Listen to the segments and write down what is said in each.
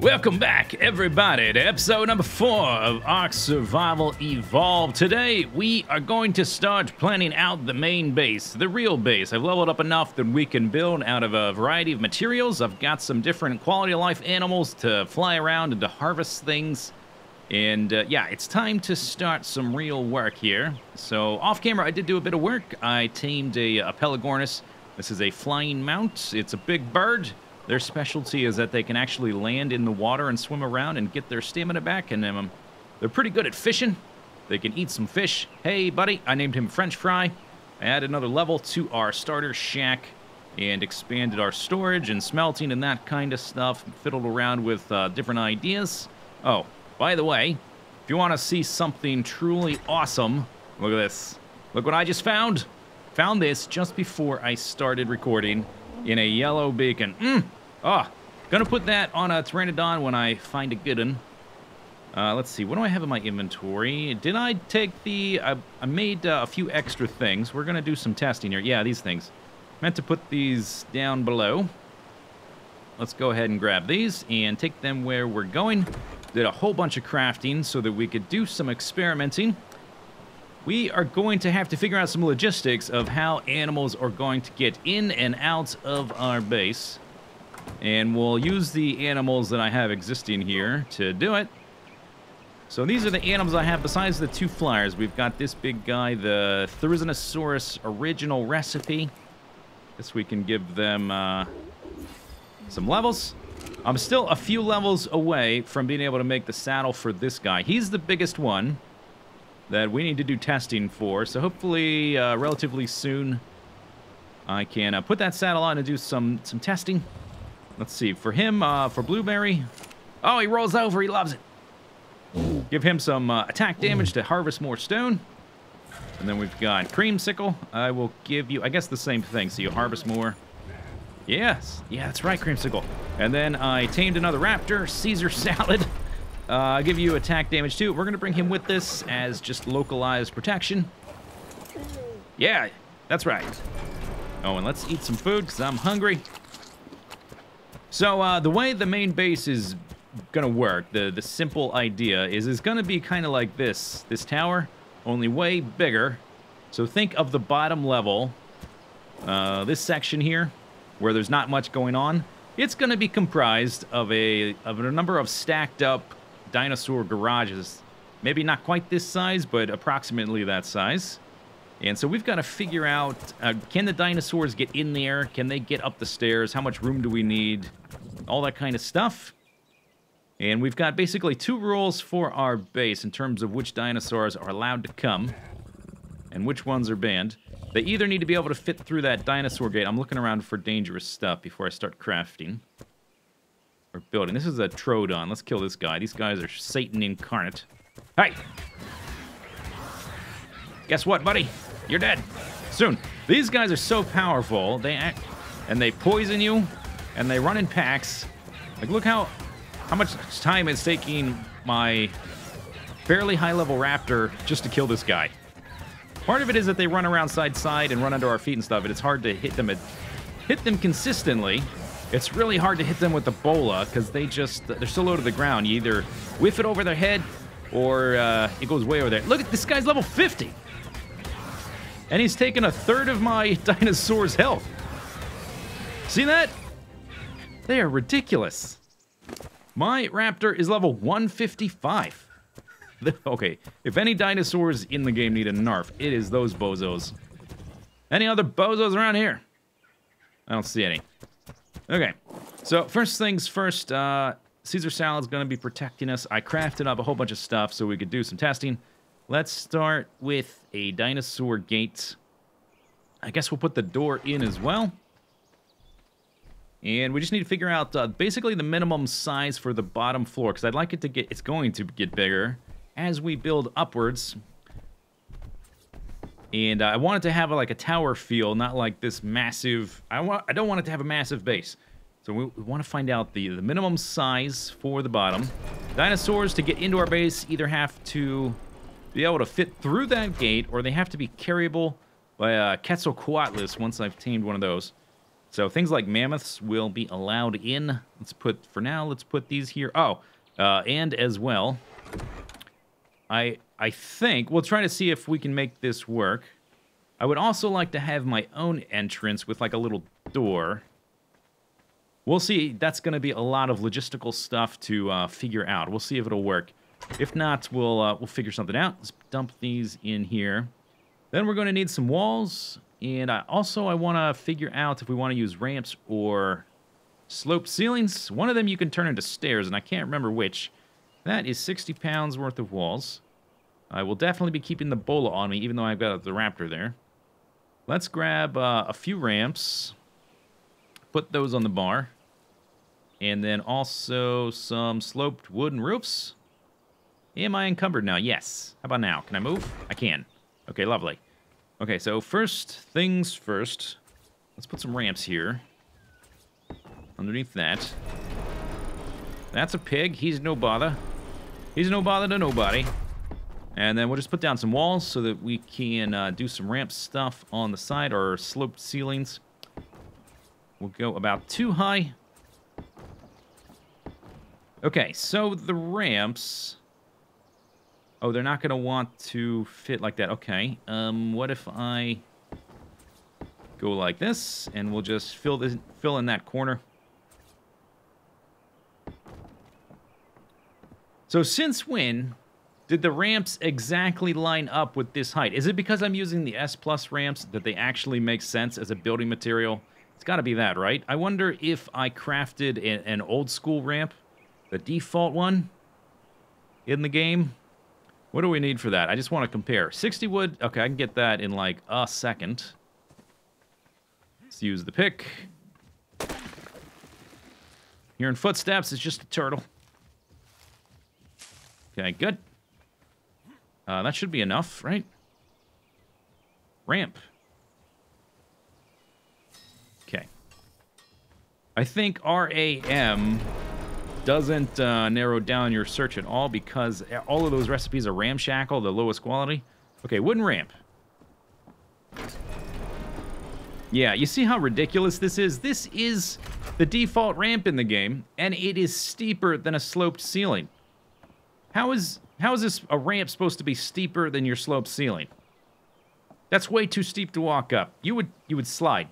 Welcome back, everybody, to episode number 4 of Ark Survival Evolved. Today, we are going to start planning out the main base, the real base. I've leveled up enough that we can build out of a variety of materials. I've got some different quality of life animals to fly around and to harvest things. And yeah, it's time to start some real work here. So off camera, I did do a bit of work. I tamed a Pelagornis. This is a flying mount. It's a big bird. Their specialty is that they can actually land in the water and swim around and get their stamina back, and they're pretty good at fishing. They can eat some fish. Hey, buddy, I named him French Fry. I added another level to our starter shack and expanded our storage and smelting and that kind of stuff. Fiddled around with different ideas. Oh, by the way, if you want to see something truly awesome, look at this. Look what I just found. Found this just before I started recording in a yellow beacon. Gonna put that on a Pteranodon when I find a good one. Let's see, what do I have in my inventory? Did I take the... I made a few extra things. We're gonna do some testing here. Yeah, these things. Meant to put these down below. Let's go ahead and grab these and take them where we're going. Did a whole bunch of crafting so that we could do some experimenting. We are going to have to figure out some logistics of how animals are going to get in and out of our base. And we'll use the animals that I have existing here to do it. So these are the animals I have besides the 2 flyers. We've got this big guy, the Therizinosaurus original recipe. Guess we can give them some levels. I'm still a few levels away from being able to make the saddle for this guy. He's the biggest one that we need to do testing for. So hopefully, relatively soon, I can put that saddle on and do some testing. Let's see, for him, for Blueberry. Oh, he rolls over, he loves it. Give him some attack damage to harvest more stone. And then we've got Creamsicle. I will give you, I guess, the same thing, so you harvest more. Yes, yeah, that's right, Creamsicle. And then I tamed another raptor, Caesar Salad. I'll give you attack damage too. We're going to bring him with this as just localized protection. Yeah, that's right. Oh, and let's eat some food because I'm hungry. So the way the main base is going to work, the simple idea is it's going to be kind of like this tower, only way bigger. So think of the bottom level, this section here, where there's not much going on. It's going to be comprised of a number of stacked up dinosaur garages. Maybe not quite this size, but approximately that size. And so we've got to figure out, can the dinosaurs get in there? Can they get up the stairs? How much room do we need? All that kind of stuff. And we've got basically 2 rules for our base in terms of which dinosaurs are allowed to come and which ones are banned. They either need to be able to fit through that dinosaur gate. I'm looking around for dangerous stuff before I start crafting. Or building. This is a Troodon. Let's kill this guy. These guys are Satan incarnate. Hey! Guess what, buddy? You're dead. Soon. These guys are so powerful. They act... And they poison you. And they run in packs. Like, look how much time it's taking my fairly high-level raptor just to kill this guy. Part of it is that they run around side to side and run under our feet and stuff, and it's hard to hit them consistently. It's really hard to hit them with the bola because they're so low to the ground. You either whiff it over their head or it goes way over there. Look at this guy's level 50. And he's taken a third of my dinosaur's health. See that? They are ridiculous. My raptor is level 155. Okay, if any dinosaurs in the game need a nerf, it is those bozos. Any other bozos around here? I don't see any. Okay, so first things first, Caesar Salad's going to be protecting us. I crafted up a whole bunch of stuff so we could do some testing. Let's start with a dinosaur gate. I guess we'll put the door in as well. And we just need to figure out basically the minimum size for the bottom floor, because I'd like it to get, it's going to get bigger as we build upwards. And I want it to have like a tower feel, not like this massive... I don't want it to have a massive base. So we want to find out the minimum size for the bottom. Dinosaurs, to get into our base, either have to be able to fit through that gate, or they have to be carryable by Quetzalcoatlus once I've tamed one of those. So things like mammoths will be allowed in. For now, let's put these here. Oh, and as well, I think we'll try to see if we can make this work. I would also like to have my own entrance with like a little door. We'll see. That's going to be a lot of logistical stuff to figure out. We'll see if it'll work. If not, we'll figure something out. Let's dump these in here. Then we're going to need some walls. And I want to figure out if we want to use ramps or sloped ceilings. One of them you can turn into stairs, and I can't remember which. That is 60 pounds worth of walls. I will definitely be keeping the bola on me, even though I've got the raptor there. Let's grab a few ramps. Put those on the bar. And then also some sloped wooden roofs. Am I encumbered now? Yes. How about now? Can I move? I can. Okay, lovely. Okay, so first things first. Let's put some ramps here. Underneath that. That's a pig. He's no bother. He's no bother to nobody. And then we'll just put down some walls so that we can do some ramp stuff on the side, or sloped ceilings. We'll go about 2 high. Okay, so the ramps... Oh, they're not going to want to fit like that. Okay, what if I go like this, and we'll just fill in that corner. So since when did the ramps exactly line up with this height? Is it because I'm using the S+ ramps that they actually make sense as a building material? It's got to be that, right? I wonder if I crafted an old school ramp, the default one, in the game. What do we need for that? I just want to compare. 60 wood. Okay, I can get that in like a second. Let's use the pick. Hearing footsteps, it's just a turtle. Okay, good. That should be enough, right? Ramp. Okay. I think RAM doesn't narrow down your search at all because all of those recipes are ramshackle, the lowest quality. Okay, wooden ramp. Yeah, you see how ridiculous this is? This is the default ramp in the game, and it is steeper than a sloped ceiling. How is this a ramp supposed to be steeper than your sloped ceiling? That's way too steep to walk up. You would slide.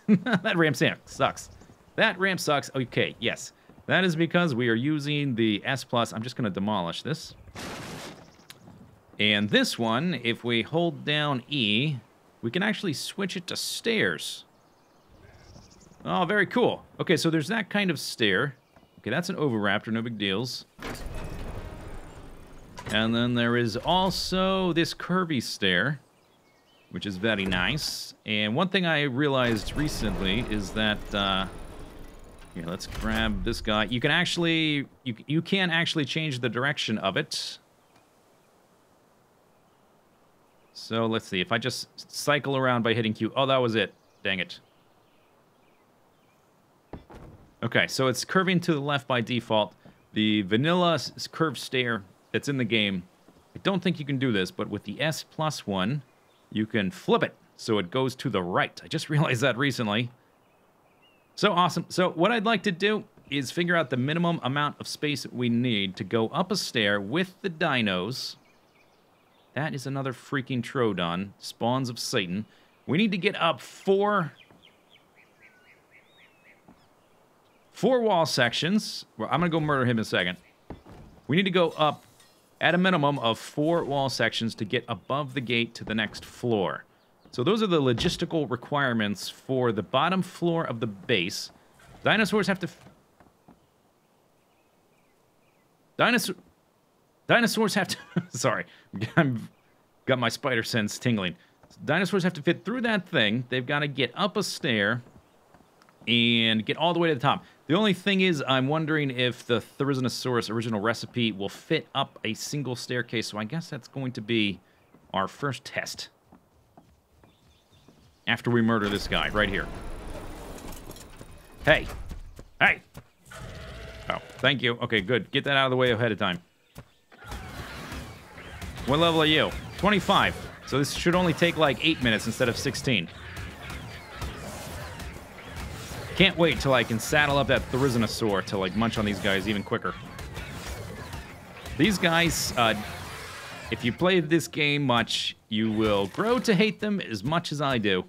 That ramp sucks. That ramp sucks. Okay, yes. That is because we are using the S+. I'm just going to demolish this. And this one, if we hold down E, we can actually switch it to stairs. Oh, very cool. Okay, so there's that kind of stair. Okay, that's an Oviraptor, no big deals. And then there is also this Curvy Stair, which is very nice. And one thing I realized recently is that... here, let's grab this guy. You can actually... You can actually change the direction of it. So, let's see. If I just cycle around by hitting Q... Oh, that was it. Dang it. Okay, so it's curving to the left by default. The vanilla curved stair that's in the game, I don't think you can do this, but with the S+ one, you can flip it so it goes to the right. I just realized that recently. So awesome. So what I'd like to do is figure out the minimum amount of space we need to go up a stair with the dinos. That is another freaking Troodon. Spawns of Satan. We need to get up four wall sections. Well, I'm going to go murder him in a second. We need to go up at a minimum of 4 wall sections to get above the gate to the next floor. So those are the logistical requirements for the bottom floor of the base. Dinosaurs have to... Dinosaurs have to... Sorry. I've got my spider sense tingling. Dinosaurs have to fit through that thing. They've got to get up a stair and get all the way to the top. The only thing is, I'm wondering if the Therizinosaurus original recipe will fit up a single staircase, so I guess that's going to be our first test. After we murder this guy, right here. Hey! Hey! Oh, thank you. Okay, good. Get that out of the way ahead of time. What level are you? 25. So this should only take like 8 minutes instead of 16. Can't wait till I can saddle up that Therizinosaur to, like, munch on these guys even quicker. These guys, if you play this game much, you will grow to hate them as much as I do.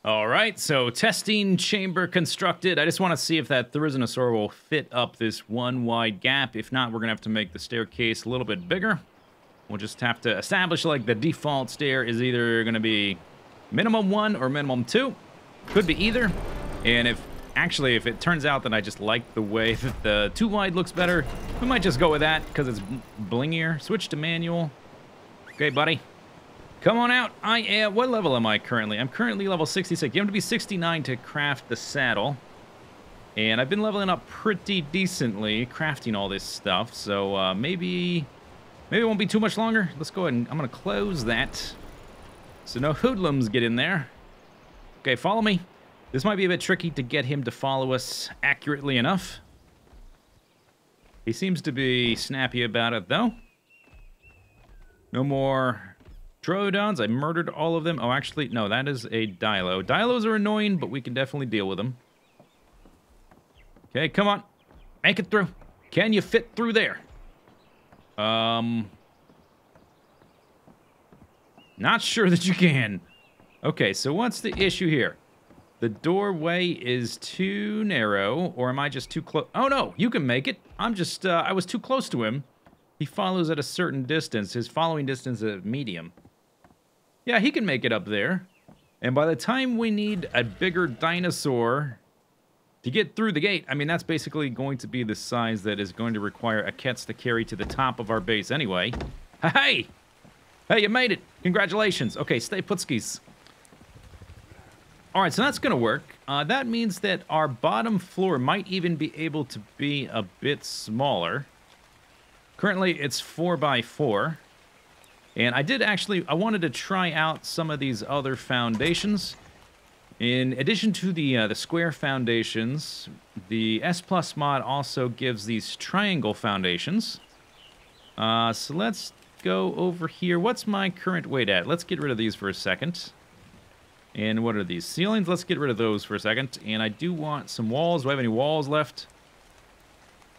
All right, so testing chamber constructed. I just want to see if that Therizinosaur will fit up this one wide gap. If not, we're going to have to make the staircase a little bit bigger. We'll just have to establish, like, the default stair is either going to be minimum 1 or minimum 2. Could be either. And if it turns out that I just like the way that the too wide looks better, we might just go with that because it's blingier. Switch to manual. Okay, buddy. Come on out. What level am I currently? I'm currently level 66. You have to be 69 to craft the saddle. And I've been leveling up pretty decently, crafting all this stuff. So maybe it won't be too much longer. Let's go ahead and I'm going to close that. So no hoodlums get in there. Okay, follow me. This might be a bit tricky to get him to follow us accurately enough. He seems to be snappy about it, though. No more Troodons. I murdered all of them. Oh, actually, no, that is a Dilo. Dilos are annoying, but we can definitely deal with them. Okay, come on. Make it through. Can you fit through there? Not sure that you can. Okay, so what's the issue here? The doorway is too narrow, or am I just too close? Oh, no, you can make it. I'm just, I was too close to him. He follows at a certain distance. His following distance is medium. Yeah, he can make it up there. And by the time we need a bigger dinosaur to get through the gate, I mean, that's basically going to be the size that is going to require a Kets to carry to the top of our base anyway. Hey! Hey, you made it. Congratulations. Okay, stay putskis. All right, so that's going to work. That means that our bottom floor might even be able to be a bit smaller. Currently, it's 4x4. And I wanted to try out some of these other foundations. In addition to the square foundations, the S Plus mod also gives these triangle foundations. So let's go over here. What's my current weight at? Let's get rid of these for a second. And what are these? Ceilings? Let's get rid of those for a second. And I do want some walls. Do I have any walls left?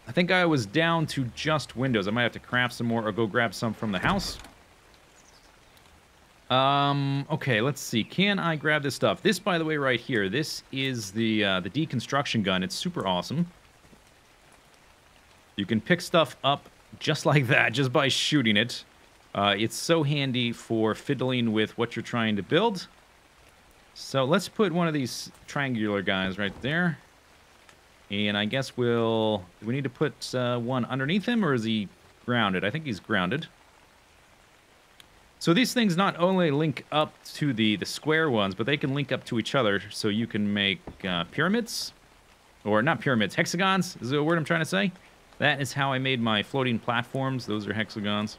I think I was down to just windows. I might have to craft some more or go grab some from the house. Okay, let's see. Can I grab this stuff? This, by the way, right here, this is the Deconstruction Gun. It's super awesome. You can pick stuff up just like that, just by shooting it. It's so handy for fiddling with what you're trying to build. So let's put one of these triangular guys right there. And I guess do we need to put one underneath him, or is he grounded? I think he's grounded. So these things not only link up to the square ones, but they can link up to each other, so you can make pyramids. Or not pyramids, hexagons is the word I'm trying to say. That is how I made my floating platforms. Those are hexagons.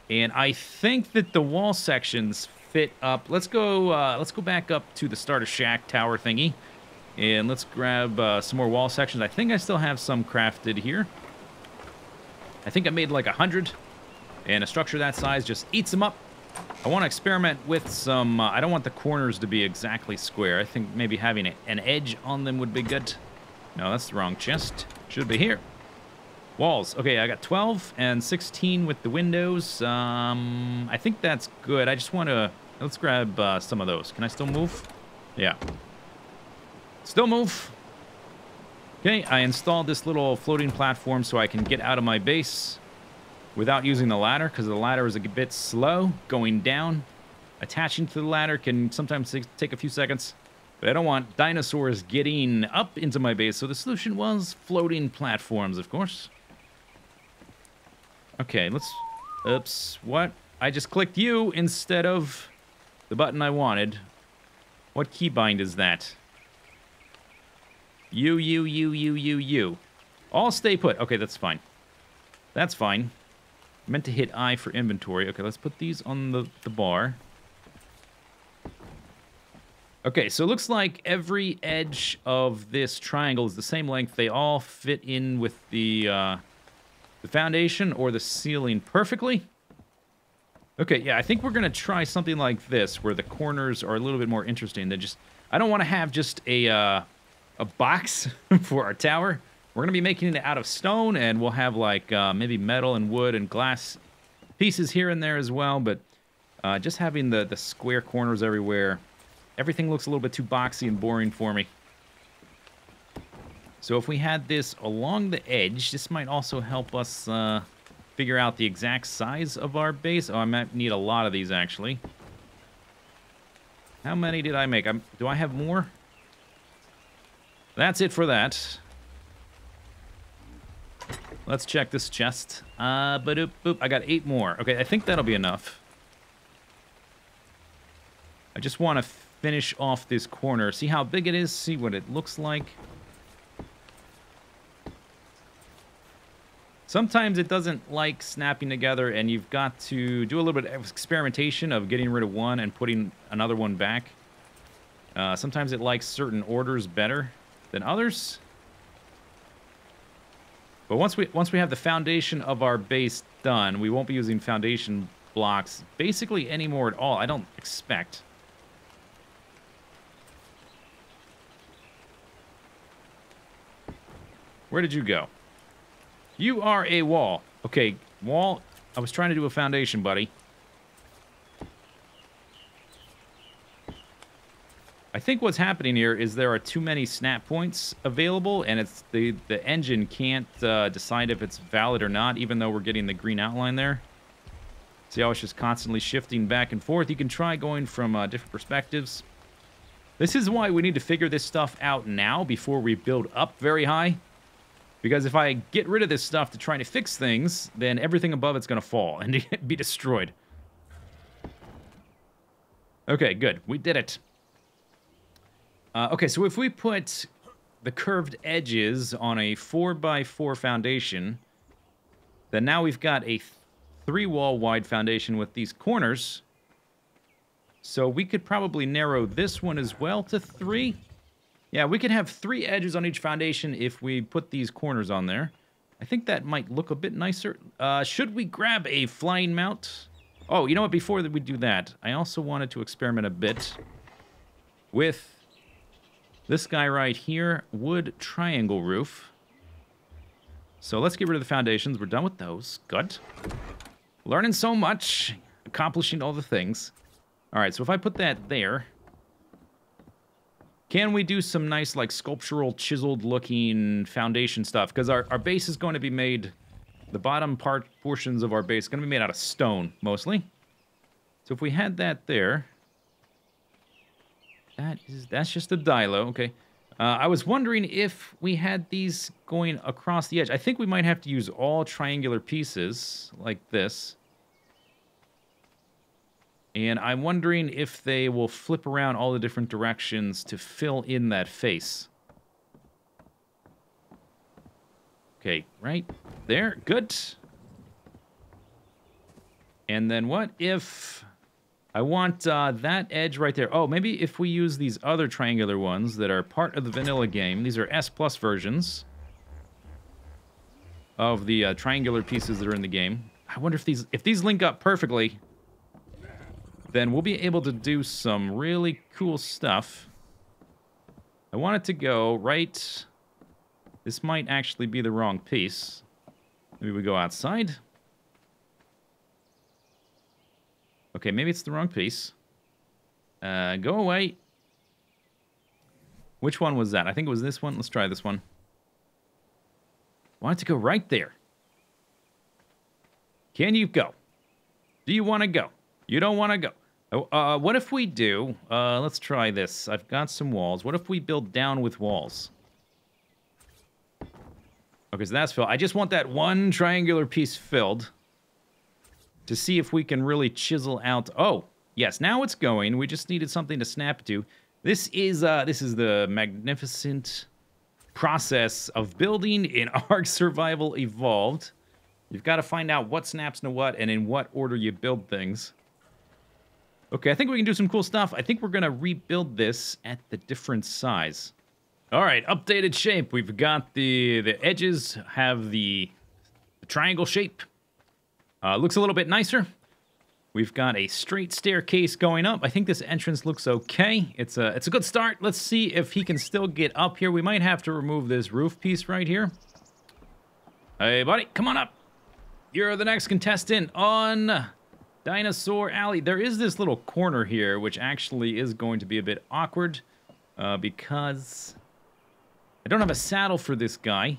And I think that the wall sections fit up. Let's go back up to the starter shack tower thingy. And let's grab some more wall sections. I think I still have some crafted here. I think I made like 100. And a structure that size just eats them up. I want to experiment with some... I don't want the corners to be exactly square. I think maybe having an edge on them would be good. No, that's the wrong chest. Should be here. Walls. Okay, I got 12 and 16 with the windows. I think that's good. I just want to... Let's grab some of those. Can I still move? Yeah. Still move. Okay, I installed this little floating platform so I can get out of my base without using the ladder, because the ladder is a bit slow going down. Attaching to the ladder can sometimes take a few seconds, but I don't want dinosaurs getting up into my base, so the solution was floating platforms, of course. Okay, let's... Oops, what? I just clicked U instead of the button I wanted. What keybind is that? U. All stay put. Okay, that's fine. That's fine. Meant to hit I for inventory. Okay, let's put these on the bar. Okay, so it looks like every edge of this triangle is the same length. They all fit in with the foundation or the ceiling perfectly. Okay, yeah, I think we're going to try something like this, where the corners are a little bit more interesting than just I don't want to have just a box for our tower. We're going to be making it out of stone, and we'll have, like, maybe metal and wood and glass pieces here and there as well, but just having the square corners everywhere, everything looks a little bit too boxy and boring for me. So if we had this along the edge, this might also help us figure out the exact size of our base. Oh, I might need a lot of these, actually. How many did I make? Do I have more? That's it for that. Let's check this chest. Boop. I got 8 more. Okay, I think that'll be enough. I just want to finish off this corner. See how big it is? See what it looks like? Sometimes it doesn't like snapping together, and you've got to do a little bit of experimentation of getting rid of one and putting another one back. Sometimes it likes certain orders better than others. But once we have the foundation of our base done, we won't be using foundation blocks basically anymore at all. I don't expect. Where did you go? You are a wall. Okay, wall. I was trying to do a foundation, buddy. I think what's happening here is there are too many snap points available, and it's the engine can't decide if it's valid or not, even though we're getting the green outline there. See how it's just constantly shifting back and forth? You can try going from different perspectives. This is why we need to figure this stuff out now before we build up very high. Because if I get rid of this stuff to try to fix things, then everything above it's going to fall and be destroyed. Okay, good. We did it. Okay, so if we put the curved edges on a 4x4 foundation, then now we've got a 3-wall wide foundation with these corners. So we could probably narrow this one as well to 3. Yeah, we could have 3 edges on each foundation if we put these corners on there. I think that might look a bit nicer. Should we grab a flying mount? Oh, you know what? Before we do that, I also wanted to experiment a bit with this guy right here, wood triangle roof. So let's get rid of the foundations. We're done with those. Good. Learning so much, accomplishing all the things. All right, so if I put that there, can we do some nice, like, sculptural, chiseled-looking foundation stuff? Because our base is going to be made, the bottom portions of our base are going to be made out of stone, mostly. So if we had that there, that's just a dilo, okay. I was wondering if we had these going across the edge. I think we might have to use all triangular pieces, like this. And I'm wondering if they will flip around all the different directions to fill in that face. Okay, right there. Good. And then what if I want that edge right there? Oh, maybe if we use these other triangular ones that are part of the vanilla game. These are S+ versions of the triangular pieces that are in the game. I wonder if these link up perfectly, then we'll be able to do some really cool stuff. I want it to go right. This might actually be the wrong piece. Maybe we go outside. Okay, maybe it's the wrong piece. Go away. Which one was that? I think it was this one. Let's try this one. I want it to go right there. Can you go? Do you want to go? You don't want to go. What if we do? Let's try this. I've got some walls. What if we build down with walls? Okay, so that's filled. I just want that one triangular piece filled to see if we can really chisel out. Oh, yes, now it's going. We just needed something to snap to. This is the magnificent process of building in Ark Survival Evolved. You've got to find out what snaps to what and in what order you build things. Okay, I think we can do some cool stuff. I think we're going to rebuild this at the different size. All right, updated shape. We've got the edges have the triangle shape. Looks a little bit nicer. We've got a straight staircase going up. I think this entrance looks okay. It's a good start. Let's see if he can still get up here. We might have to remove this roof piece right here. Hey, buddy, come on up. You're the next contestant on Dinosaur Alley. There is this little corner here, which actually is going to be a bit awkward because I don't have a saddle for this guy.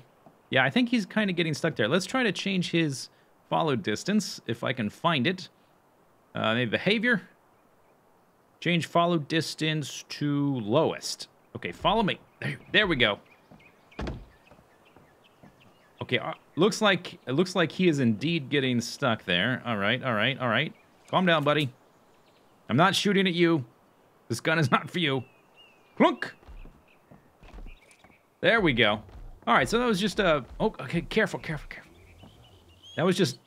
Yeah, I think he's kind of getting stuck there. Let's try to change his follow distance if I can find it. Maybe behavior. Change follow distance to lowest. Okay, follow me. There we go. Okay, looks like he is indeed getting stuck there. All right, all right, all right. Calm down, buddy. I'm not shooting at you. This gun is not for you. Clunk. There we go. All right, so that was just a... Oh, okay, careful, careful, careful. That was just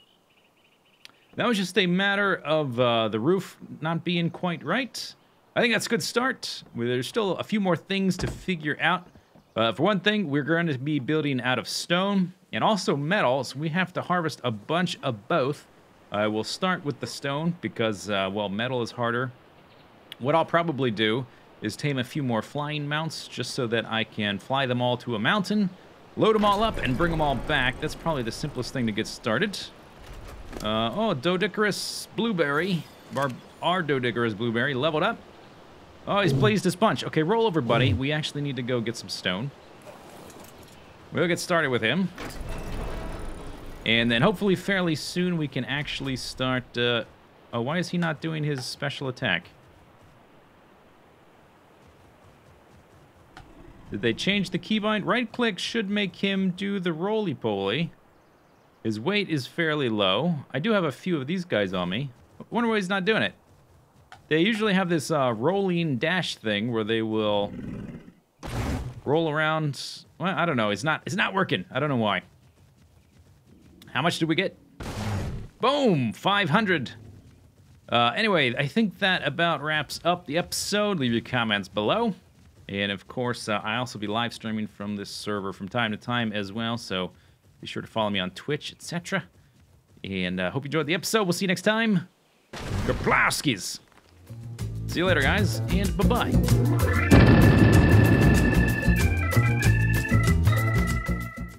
a matter of the roof not being quite right. I think that's a good start. There's still a few more things to figure out. For one thing, we're going to be building out of stone and also metal, so we have to harvest a bunch of both. We'll start with the stone because, well, metal is harder. What I'll probably do is tame a few more flying mounts just so that I can fly them all to a mountain, load them all up, and bring them all back. That's probably the simplest thing to get started. Oh, Doedicurus Blueberry. Our Doedicurus Blueberry leveled up. Oh, he's blazed his punch. Okay, roll over, buddy. We actually need to go get some stone. We'll get started with him. And then hopefully fairly soon we can actually start... oh, why is he not doing his special attack? Did they change the keybind? Right-click should make him do the roly-poly. His weight is fairly low. I do have a few of these guys on me. I wonder why he's not doing it. They usually have this rolling dash thing where they will roll around. Well, I don't know. It's not working. I don't know why. How much did we get? Boom! 500. Anyway, I think that about wraps up the episode. Leave your comments below. And of course, I also be live streaming from this server from time to time as well. So be sure to follow me on Twitch, etc. And hope you enjoyed the episode. We'll see you next time. Kaplowskis. See you later, guys, and bye-bye.